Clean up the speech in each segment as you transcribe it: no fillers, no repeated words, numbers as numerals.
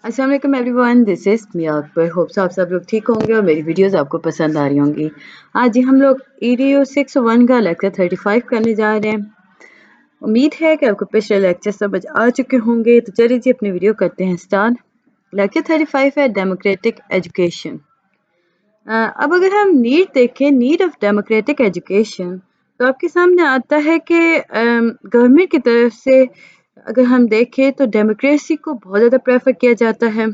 अस्सलाम वालेकुम everyone, this is Mian Akbar. Hopes आप सब लोग ठीक होंगे और मेरी वीडियोस आपको पसंद आ रही होंगी। आज ही हम लोग EDU 601 का लेक्चर 35 करने जा रहे हैं। उम्मीद है कि आपको पिछले लेक्चर समझ आ चुके होंगे, तो चलिए जी अपनी वीडियो करते हैं स्टार्ट। लेक्चर 35 है डेमोक्रेटिक एजुकेशन। अब अगर हम नीड देखें, नीड ऑफ डेमोक्रेटिक एजुकेशन, तो आपके सामने आता है कि गवर्नमेंट की तरफ से अगर हम देखें तो डेमोक्रेसी को बहुत ज़्यादा प्रेफर किया जाता है।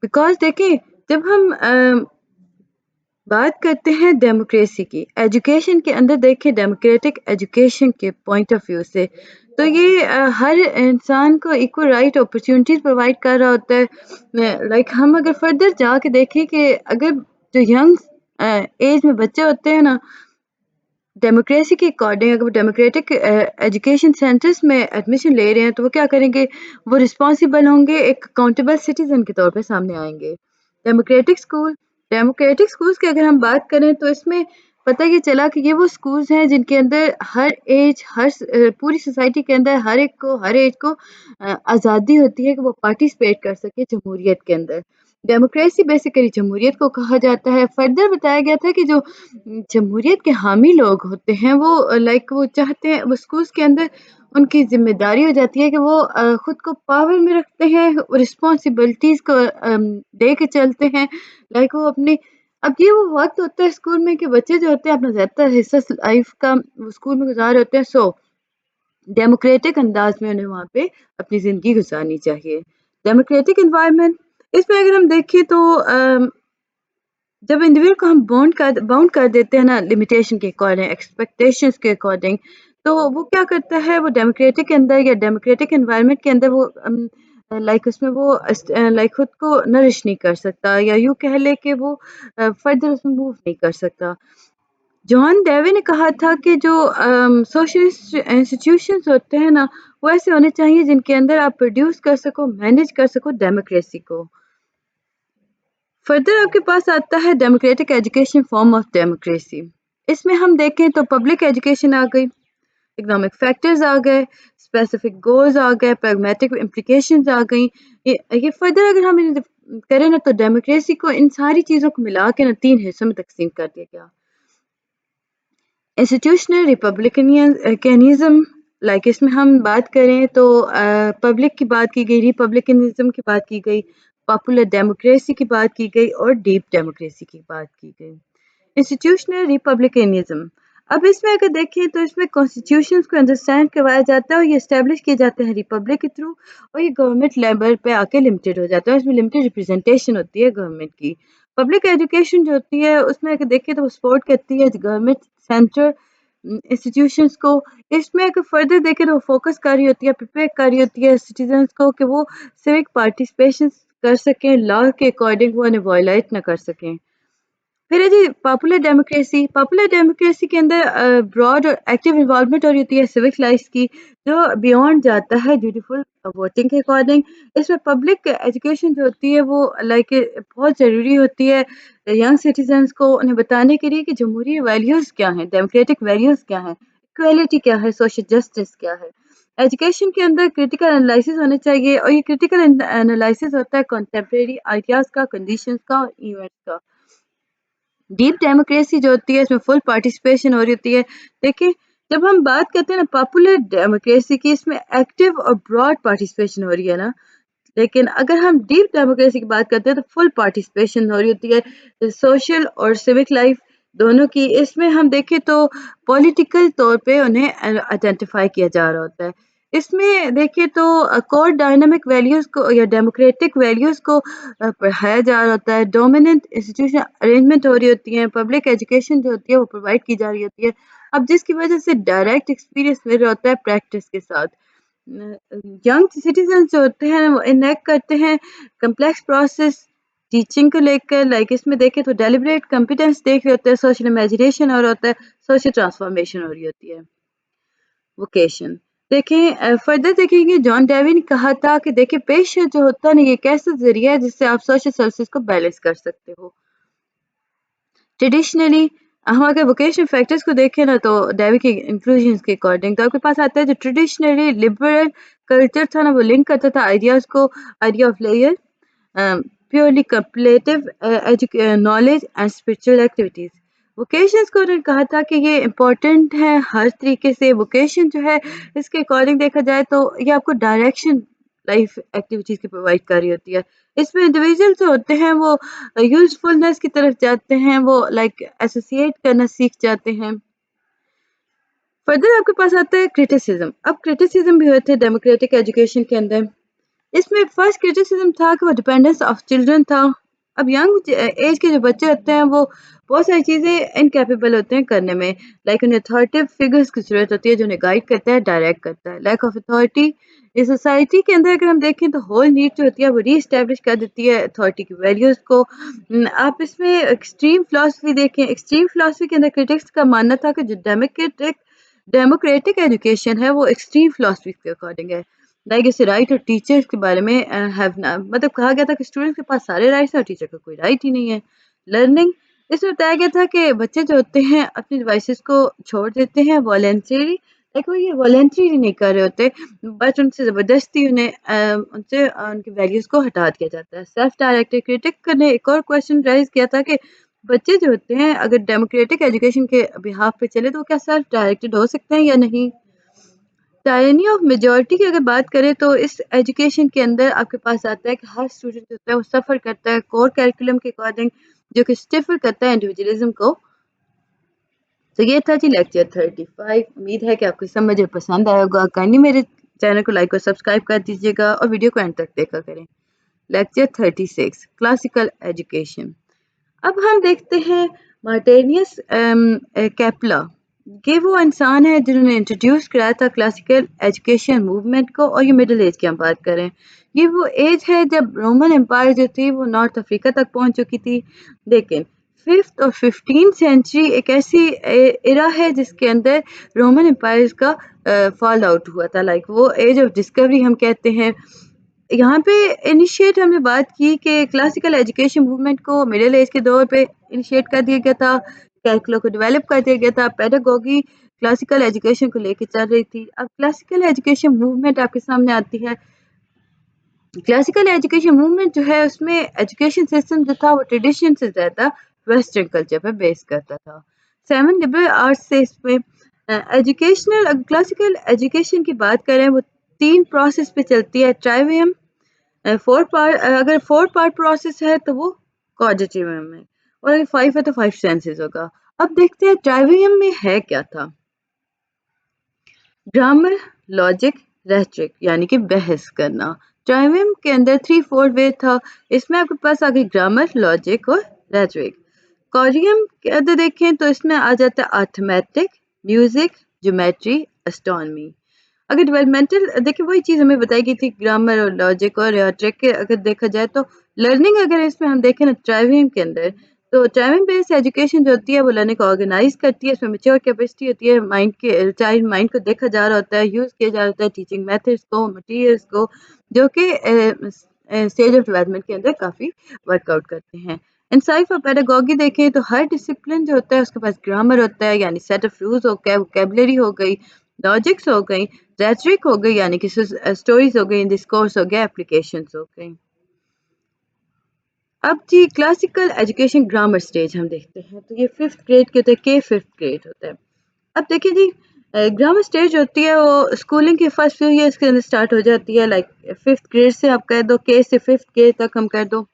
बिकॉज देखिए, जब हम बात करते हैं डेमोक्रेसी की, एजुकेशन के अंदर देखें डेमोक्रेटिक एजुकेशन के पॉइंट ऑफ व्यू से, तो ये हर इंसान को इक्वल राइट अपॉर्चुनिटीज प्रोवाइड कर रहा होता है। लाइक हम अगर फर्दर जाके देखें कि अगर जो यंग एज में बच्चे होते हैं ना, डेमोक्रेसी के अकॉर्डिंग अगर वो डेमोक्रेटिक एजुकेशन सेंटर्स में एडमिशन ले रहे हैं, तो वो क्या करेंगे, वो रिस्पॉन्सिबल होंगे, एक अकाउंटेबल सिटीजन के तौर पे सामने आएंगे। डेमोक्रेटिक स्कूल्स की अगर हम बात करें, तो इसमें पता ये चला कि ये वो स्कूल्स हैं जिनके अंदर हर एज, पूरी सोसाइटी के अंदर हर एज को आज़ादी होती है कि वो पार्टिसिपेट कर सके जमहूरियत के अंदर। डेमोक्रेसी बेसिकली जमहूरियत को कहा जाता है। फर्दर बताया गया था कि जो जमहूरियत के हामी लोग होते हैं, वो वो चाहते हैं, वो स्कूल्स के अंदर उनकी जिम्मेदारी हो जाती है कि वो खुद को पावर में रखते हैं, रिस्पॉन्सिबिलिटीज को दे के चलते हैं। वो अपने, अब ये वो वक्त होता है स्कूल में कि बच्चे जो होते हैं अपना ज़्यादातर हिस्सा लाइफ का वो स्कूल में गुजार होते हैं। सो डेमोक्रेटिक अंदाज में उन्हें वहाँ पे अपनी ज़िंदगी गुजारनी चाहिए। डेमोक्रेटिक इन्वायरमेंट, इसमें अगर हम देखें तो जब इंडिविजुअल को हम बाउंड कर देते हैं ना लिमिटेशन के अकॉर्डिंग, एक्सपेक्टेशंस के अकॉर्डिंग, तो वो क्या करता है, वो डेमोक्रेटिक के अंदर या डेमोक्रेटिक एनवायरनमेंट के अंदर वो उसमें वो खुद को नरिश नहीं कर सकता, या यूँ कह ले कि वो फर्दर उसमें मूव नहीं कर सकता। जॉन डेवी ने कहा था कि जो सोशलिस्ट इंस्टीट्यूशंस होते हैं ना, वो ऐसे होने चाहिए जिनके अंदर आप प्रोड्यूस कर सको, मैनेज कर सको डेमोक्रेसी को। फर्दर आपके पास आता है democratic education form of democracy. इसमें हम देखें तो पब्लिक एजुकेशन आ गई, इकोनॉमिक फैक्टर्स आ गए, स्पेसिफिक गोल्स आ गए, प्रैग्मेटिक इम्प्लिकेशंस आ गई। ये फर्दर अगर हम करें ना, तो डेमोक्रेसी को इन सारी चीज़ों को मिला के ना 3 हिस्सों में तकसीम कर दिया गया। इंस्टीट्यूशनल रिपब्लिकनिज्म, इसमें हम बात करें तो पब्लिक की बात की गई, रिपब्लिकनिज्म की बात की गई, पॉपुलर डेमोक्रेसी की बात की गई और डीप डेमोक्रेसी की बात की गई। इंस्टीट्यूशनल रिपब्लिकनिज्म, अब इसमें अगर देखें तो इसमें कॉन्स्टिट्यूशंस को अंडरस्टैंड करवाया जाता है और ये इस्टेब्लिश किए जाते हैं रिपब्लिक के थ्रू, और ये गवर्नमेंट लेवल पे आके लिमिटेड हो जाता है, इसमें लिमिटेड रिप्रेजेंटेशन होती है गवर्नमेंट की। पब्लिक एजुकेशन जो होती है, उसमें अगर देखें तो वो सपोर्ट करती है गवर्नमेंट सेंटर इंस्टीट्यूशंस को। इसमें अगर फर्दर देखें तो वो फोकस कर रही होती है, प्रिपेयर कर रही होती है सिटीजन्स को कि वो सिविक पार्टिसिपेशन कर सकें, लॉ के अकॉर्डिंग वो उन्हें वायलेट ना कर सकें। फिर है जी पॉपुलर डेमोक्रेसी के अंदर ब्रॉड और एक्टिव इन्वॉल्वमेंट हो रही होती है सिविक लाइफ की, जो बियॉन्ड जाता है ड्यूटीफुल वोटिंग के अकॉर्डिंग। इसमें पब्लिक एजुकेशन जो होती है वो बहुत ज़रूरी होती है यंग सिटीजन्स को, उन्हें बताने के लिए कि जमहूरी वैल्यूज़ क्या हैं, डेमोक्रेटिक वैल्यूज़ क्या हैं, इक्वालिटी क्या है, सोशल जस्टिस क्या है। एजुकेशन के अंदर क्रिटिकल एनालिसिस होना चाहिए, और ये क्रिटिकल एनालिसिस होता है कंटेम्प्रेरी आइडियाज़ का, कंडीशंस का और इवेंट्स का। डीप डेमोक्रेसी जो होती है, इसमें फुल पार्टिसिपेशन हो रही होती है। देखिए, जब हम बात करते हैं ना पॉपुलर डेमोक्रेसी की, इसमें एक्टिव और ब्रॉड पार्टिसिपेशन हो रही है ना, लेकिन अगर हम डीप डेमोक्रेसी की बात करते हैं तो फुल पार्टिसिपेशन हो रही होती है सोशल और सिविक लाइफ दोनों की। इसमें हम देखें तो पॉलिटिकल तौर पे उन्हें आइडेंटिफाई किया जा रहा होता है। इसमें देखिए तो कोर डायनामिक वैल्यूज़ को या डेमोक्रेटिक वैल्यूज़ को पढ़ाया जा रहा होता है। डोमिनेंट इंस्टीट्यूशन अरेंजमेंट हो रही होती हैं, पब्लिक एजुकेशन जो होती है वो प्रोवाइड की जा रही होती है। अब जिसकी वजह से डायरेक्ट एक्सपीरियंस मिल रहा होता है प्रैक्टिस के साथ। यंग सिटीजन जो होते हैं वो इनेक्ट करते हैं कम्प्लेक्स प्रोसेस टीचिंग को लेकर। इसमें देखें तो डेलिब्रेट कॉम्पिटेंस देख रहे होते हैं, सोशल इमेजिनेशन हो रहा होता है, सोशल ट्रांसफॉर्मेशन हो रही होती है। वोकेशन देखें, फर्दर देखेंगे, जॉन डेवी ने कहा था कि देखिए पेशा जो होता है ना, ये एक ऐसा जरिया है जिससे आप सोशल सर्विसेज को बैलेंस कर सकते हो। ट्रेडिशनली हम अगर वोकेशनल फैक्टर्स को देखें ना तो डेवी के इंक्लूजन्स के अकॉर्डिंग तो आपके पास आता है जो ट्रेडिशनली लिबरल कल्चर था ना वो लिंक करता था आइडियाज़ को, idea of layer, purely contemplative knowledge and spiritual activities. Vocations को उन्होंने कहा था कि ये इम्पोर्टेंट है हर तरीके से। वोकेशन जो है इसके अकॉर्डिंग देखा जाए तो ये आपको डायरेक्शन लाइफ एक्टिविटीज़ की प्रोवाइड कर रही होती है। इसमें इंडिविजुअल जो होते हैं वो यूज़फुलनेस की तरफ जाते हैं, वो लाइक एसोसिएट करना सीख जाते हैं। फर्दर आपके पास आता है क्रिटिसिज्म। अब क्रिटिसिज्म भी हुए थे डेमोक्रेटिक एजुकेशन के अंदर। इसमें फर्स्ट क्रिटिसिज्म था कि वो डिपेंडेंस ऑफ चिल्ड्रन था। अब यंग एज के जो बच्चे होते हैं वो बहुत सारी चीज़ें इनकैपेबल होते हैं करने में, लाइक उन्हें अथॉरिटेटिव फिगर्स की ज़रूरत होती है जो उन्हें गाइड करता है, डायरेक्ट करता है। लैक ऑफ अथॉरिटी इस सोसाइटी के अंदर अगर हम देखें तो होल नीड जो होती है वो री-एस्टैब्लिश कर देती है अथॉरिटी की वैल्यूज़ को। आप इसमें एक्सट्रीम फिलॉसफी देखें, एक्सट्रीम फिलॉसफी के अंदर क्रिटिक्स का मानना था कि जो डेमोक्रेटिक एजुकेशन है वो एक्सट्रीम फिलॉसफी के अकॉर्डिंग है। लाइक इसे राइट और टीचर्स के बारे में मतलब कहा गया था कि स्टूडेंट्स के पास सारे राइट्स हैं और टीचर का कोई राइट ही नहीं है। लर्निंग इसमें बताया गया था कि बच्चे जो होते हैं अपनी डिवाइसेस को छोड़ देते हैं वॉलेंटरी, लाइक वो ये वॉलेंटरी नहीं कर रहे होते, बट उनसे ज़बरदस्ती उनसे उनकी वैल्यूज़ को हटा दिया जाता है। सेल्फ डायरेक्टेड क्रिटिक ने एक और क्वेश्चन राइज किया था कि बच्चे जो होते हैं अगर डेमोक्रेटिक एजुकेशन के बिहाफ पे चले तो वो क्या सेल्फ डायरेक्टेड हो सकते हैं या नहीं। टायरनी ऑफ मेजॉरिटी की अगर बात करें तो इस एजुकेशन के अंदर आपके पास आता है कि हर स्टूडेंट जो होता है वो सफ़र करता है कोर करिकुलम के अकॉर्डिंग, जो कि स्टिफर करता है इंडिविजुअलिज्म को। तो ये था जी लेक्चर 35। उम्मीद है कि आपको समझ और पसंद आया होगा। काइंडली मेरे चैनल को लाइक और सब्सक्राइब कर दीजिएगा और वीडियो को एंड तक देखा करें। Lecture 36 classical education. अब हम देखते हैं मार्टेनियस कैपला। ये वो इंसान है जिन्होंने इंट्रोड्यूस कराया था क्लासिकल एजुकेशन मूवमेंट को, और ये मिडिल एज की हम बात करें। ये वो एज है जब रोमन एम्पायर जो थी वो नॉर्थ अफ्रीका तक पहुंच चुकी थी। लेकिन 5th और 15th सेंचुरी एक ऐसी एरा है जिसके अंदर रोमन एम्पायर का फॉल आउट हुआ था, लाइक वो एज ऑफ डिस्कवरी हम कहते हैं। यहाँ पे इनिशिएट हमने बात की कि क्लासिकल एजुकेशन मूवमेंट को मिडिल एज के दौर पे इनिशिएट कर दिया गया था, कैरिकुलम को डेवलप कर दिया गया था, पेडागोगी क्लासिकल एजुकेशन को लेके चल रही थी। अब क्लासिकल एजुकेशन मूवमेंट आपके सामने आती है। क्लासिकल एजुकेशन मूवमेंट जो है उसमें एजुकेशन सिस्टम जो था वो ट्रेडिशन से ज़्यादा वेस्टर्न कल्चर पर बेस करता था। 7 लिबरल आर्ट्स से इसमें एजुकेशनल क्लासिकल एजुकेशन की बात करें वो 3 प्रोसेस पे चलती है। ट्राइवियम, 4 पार्ट, अगर 4 पार्ट प्रोसेस है तो वो कॉजेटिवियम है, और अगर 5 है तो 5 सेंसेस होगा। अब देखते हैं ट्राइवियम में है क्या था। ग्रामर, लॉजिक, रेट्रिक यानी कि बहस करना। ट्राइवियम के अंदर 3/4 वे था। इसमें आपके पास आ गई ग्रामर, लॉजिक और रेट्रिक। कॉरियम के अंदर देखें तो इसमें आ जाता है अर्थमेटिक, म्यूजिक, ज्योमेट्री, एस्ट्रोनॉमी। अगर डेवलपमेंटल देखिए वही चीज़ हमें बताई गई थी ग्रामर और लॉजिक और ट्रिक के अगर देखा जाए तो लर्निंग अगर इसमें हम देखें ना ट्राइवियम के अंदर, तो ट्राइवियम बेस्ड एजुकेशन जो होती है वो लर्निंग को ऑर्गेनाइज करती है। इसमें मैच्योर कैपेसिटी होती है, माइंड के चाइल्ड माइंड को देखा जा रहा होता है, यूज़ किया जा रहा होता है टीचिंग मेथड्स को, मटीरियल्स को, जो कि स्टेज ऑफ डेवलपमेंट के अंदर काफ़ी वर्कआउट करते हैं। इन साइफ ऑफ पेडागोगी देखें तो हर डिसिप्लिन जो होता है उसके पास ग्रामर होता है यानी सेट ऑफ रूल्स हो गए, वोकैबुलरी हो गई, लॉजिक्स हो गई, रेटरिक हो गई यानी कि स्टोरीज हो गई, डिस्कोर्स हो गया, एप्लीकेशंस हो गई। अब जी क्लासिकल एजुकेशन ग्रामर स्टेज हम देखते हैं तो ये 5th ग्रेड के होते हैं, के 5th ग्रेड होता है। अब देखिए जी ग्रामर स्टेज होती है वो स्कूलिंग के फर्स्ट फ्यू ईयर्स के अंदर स्टार्ट हो जाती है, लाइक 5th ग्रेड से आप कह दो, के से 5th ग्रेड तक हम कर दो।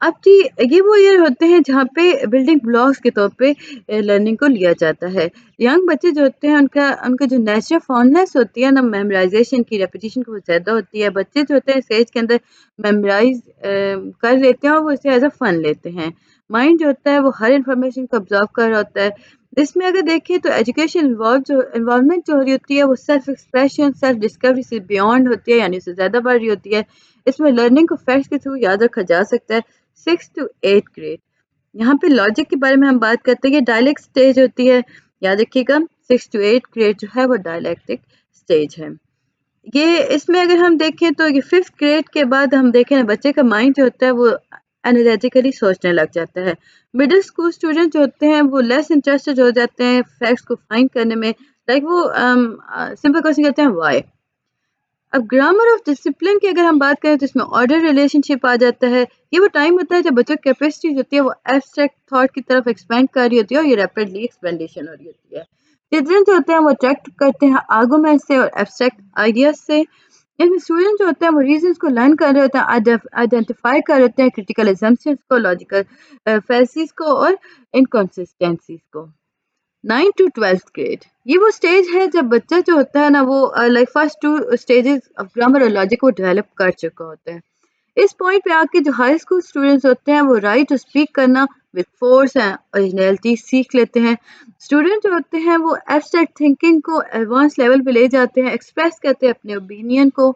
अब जी ये वो ईयर होते हैं जहाँ पे बिल्डिंग ब्लॉक्स के तौर पे लर्निंग को लिया जाता है। यंग बच्चे जो होते हैं उनका उनका जो नेचुरल फॉन्डनेस होती है ना मेमोराइजेशन की, रेपिटेशन की, वो ज़्यादा होती है। बच्चे जो होते हैं स्टेज के अंदर मेमोराइज कर लेते हैं और वो इसे एज अ फन लेते हैं। माइंड जो होता है वो हर इन्फॉर्मेशन को ऑब्जर्व कर रहा होता है। इसमें अगर देखें तो एजुकेशन इन्वॉल्वमेंट जो हो रही होती है वो सेल्फ एक्सप्रेशन, सेल्फ डिस्कवरी से बियॉन्ड होती है, यानी उससे ज़्यादा बढ़ रही होती है। इसमें लर्निंग को फैक्ट्स के थ्रू याद रखा जा सकता है। 6 to 8 ग्रेड, यहाँ पे लॉजिक के बारे में हम बात करते हैं, ये डायलेक्ट स्टेज होती है। याद रखिएगा 6 to 8 ग्रेड जो है वो डायलेक्टिक स्टेज है। ये इसमें अगर हम देखें तो ये 5th ग्रेड के बाद हम देखें ना बच्चे का माइंड जो होता है वो انالیٹیکلی سوچنے لگ جاتا ہے. مڈل اسکول اسٹوڈنٹ جو ہوتے ہیں وہ لیس انٹرسٹڈ ہو جاتے ہیں فیکٹس کو فائنڈ کرنے میں. لائک وہ سمپل کوشچن کہتے ہیں وائی. اب گرامر آف ڈسپلن کی اگر ہم بات کریں تو اس میں آرڈر ریلیشن شپ آ جاتا ہے. یہ وہ ٹائم ہوتا ہے جب بچوں کی کیپیسٹی ہوتی ہے وہ ایبسٹریکٹ تھاٹ کی طرف ایکسپینڈ کر رہی ہوتی ہے اور یہ ریپڈلی ایکسپینڈیشن ہو رہی ہوتی ہے. چلڈرن جو ہوتے ہیں وہ اٹریکٹ کرتے ہیں آرگومنٹ سے اور ایبسٹریکٹ آئیڈیاز سے. اس میں اسٹوڈنٹ جو ہوتے ہیں وہ ریزنس کو لرن کر رہے ہوتے ہیں آئیڈینٹیفائی کر رہے ہوتے ہیں کریٹیکل ایزمپشنس کو لاجیکل فیلسیز کو اور انکنسسٹینسیز کو. 9 to 12th گریڈ یہ وہ اسٹیج ہے جب بچہ جو ہوتا ہے نا وہ like first 2 stages of grammar اور لاجک کو ڈیولپ کر چکا ہوتا ہے. اس پوائنٹ پہ آ کے جو ہائی اسکول اسٹوڈنٹس ہوتے ہیں وہ رائٹ ٹو اسپیک کرنا وتھ فورس اینڈ اوریجنلٹی سیکھ لیتے ہیں. اسٹوڈنٹ جو ہوتے ہیں وہ ایبسٹریکٹ تھنکنگ کو ایڈوانس لیول پہ لے جاتے ہیں ایکسپریس کرتے ہیں اپنے اوپینین کو.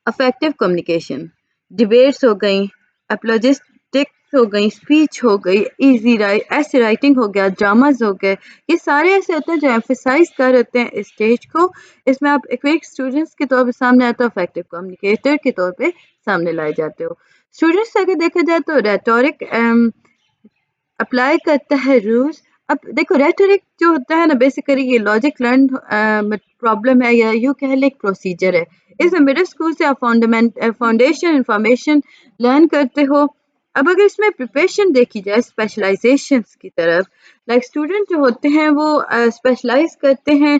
افیکٹو کمیونیکیشن ڈبیٹس ہو گئیں اپولوجسٹکس ہو گئیں اسپیچ ہو گئی ایزی ایسے رائٹنگ ہو گیا ڈراماز ہو گئے. یہ سارے ایسے ہوتے ہیں جو ایمفیسائز کر رہتے ہیں اس اسٹیج کو. اس میں آپ ایک اسٹوڈنٹس کے طور پہ سامنے آتے ہو افیکٹو کمیونیکیٹر کے طور پہ سامنے لائے جاتے ہو. اسٹوڈنٹس اگر دیکھا جائے تو ریٹورک اپلائی کرتا ہے رولس. اب دیکھو ریٹورک جو ہوتا ہے نا بیسیکلی یہ لاجک لرن پرابلم ہے یا یوں کہہ لیں ایک پروسیجر ہے. اس میں مڈل اسکول سے آپ فاؤنڈیشن انفارمیشن لرن کرتے ہو. اب اگر اس میں پریپریشن دیکھی جائے اسپیشلائزیشنس کی طرف لائک اسٹوڈنٹ جو ہوتے ہیں وہ اسپیشلائز کرتے ہیں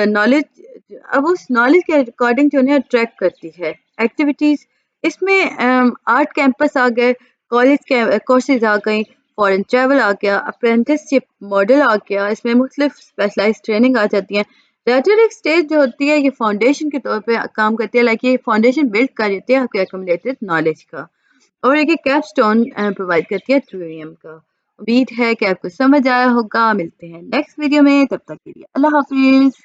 نالج. اب اس نالج کے اکارڈنگ جو انہیں اٹریکٹ کرتی ہے ایکٹیویٹیز. اس میں آرٹ کیمپس آ گئے کالج کے کورسز آ گئیں فارن ٹریول آ گیا اپرینٹس شپ ماڈل آ گیا. اس میں مختلف اسپیشلائز ٹریننگ آ جاتی ہیں. ریٹورک اسٹیج جو ہوتی ہے یہ فاؤنڈیشن کے طور پہ کام کرتی ہے لائک یہ فاؤنڈیشن بلڈ کر دیتی ہے آپ کے ایکومولیٹڈ نالج کا اور ایک کیپ اسٹون پرووائڈ کرتی ہے تھیوریم کا. امید ہے کہ آپ کو سمجھ آیا ہوگا. ملتے ہیں نیکسٹ ویڈیو میں تب تک کے لیے اللہ حافظ.